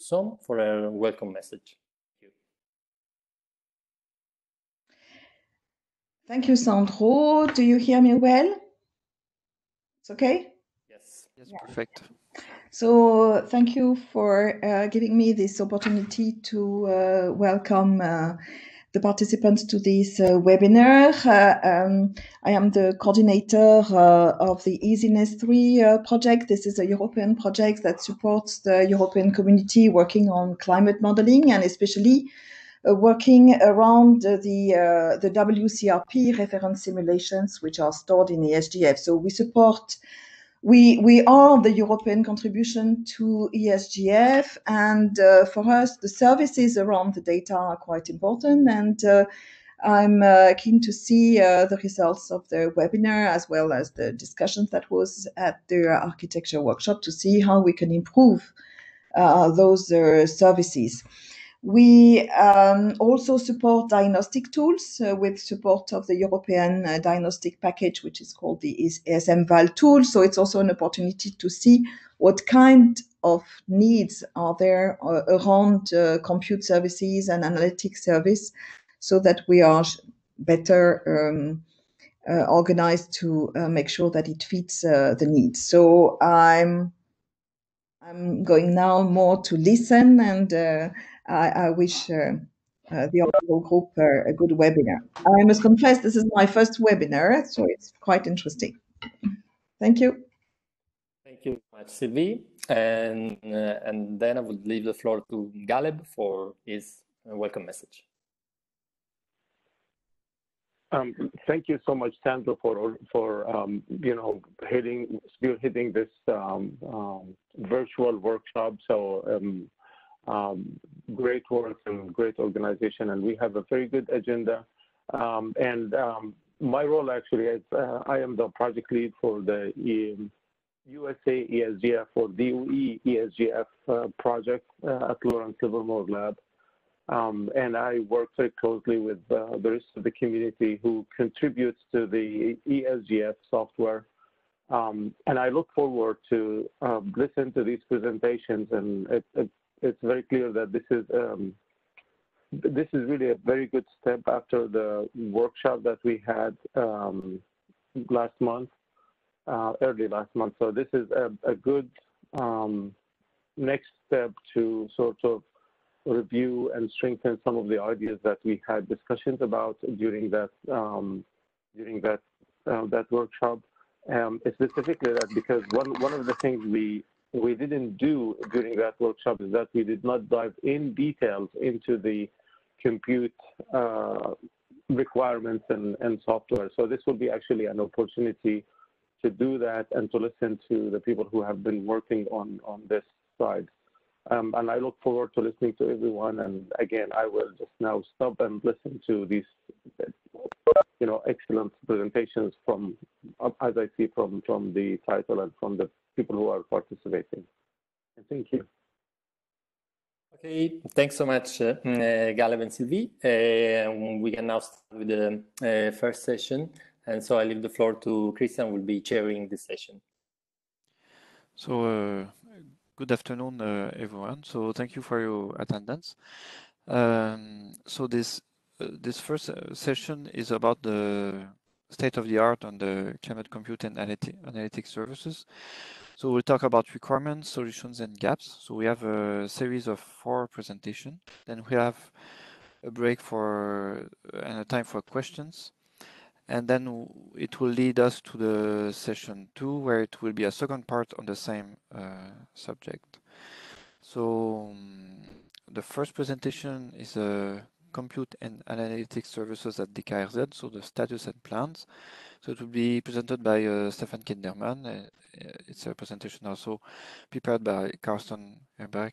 Som for a welcome message. Thank you, Sandro. Do you hear me well? It's okay? Yes. Yes, perfect. So thank you for giving me this opportunity to welcome the participants to this webinar. I am the coordinator of the IS-ENES3 project. This is a European project that supports the European community working on climate modeling and especially working around the WCRP reference simulations, which are stored in ESGF. So we support, we are the European contribution to ESGF, and for us, the services around the data are quite important. And I'm keen to see the results of the webinar as well as the discussions that was at the architecture workshop to see how we can improve those services. We also support diagnostic tools with support of the European diagnostic package, which is called the ESM-VAL tool. So it's also an opportunity to see what kind of needs are there around compute services and analytics service so that we are better organized to make sure that it fits the needs. So I'm going now more to listen, and I wish the overall group a good webinar. I must confess, this is my first webinar, so it's quite interesting. Thank you. Thank you very much, Sylvie. And then I would leave the floor to Galeb for his welcome message. Thank you so much, Sandro, for spearheading this virtual workshop. So great work and great organization, and we have a very good agenda. My role actually is I am the project lead for the USA ESGF or DOE ESGF project at Lawrence Livermore Lab. And I work very closely with the rest of the community who contributes to the ESGF software. And I look forward to listen to these presentations. And it's very clear that this is really a very good step after the workshop that we had last month, early last month. So this is a good next step to sort of review and strengthen some of the ideas that we had discussions about during that workshop. Specifically that because one of the things we didn't do during that workshop is that we did not dive in details into the compute requirements and software. So this will be actually an opportunity to do that and to listen to the people who have been working on this side. And I look forward to listening to everyone. And again, I will just now stop and listen to these, excellent presentations from, as I see from the title and from the people who are participating. And thank you. Okay, thanks so much, Galeb and Sylvie. We can now start with the first session. And so I leave the floor to Christian, who will be chairing this session. So, good afternoon, everyone. So thank you for your attendance. So this first session is about the state of the art on the climate compute and analytics services. So we'll talk about requirements, solutions, and gaps. So we have a series of 4 presentations. Then we have a break and a time for questions. And then it will lead us to the session 2, where it will be a second part on the same subject. So the first presentation is compute and analytics services at DKRZ, so the status and plans. So it will be presented by Stefan Kinderman. It's a presentation also prepared by Carsten Herberg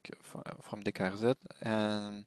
from DKRZ. And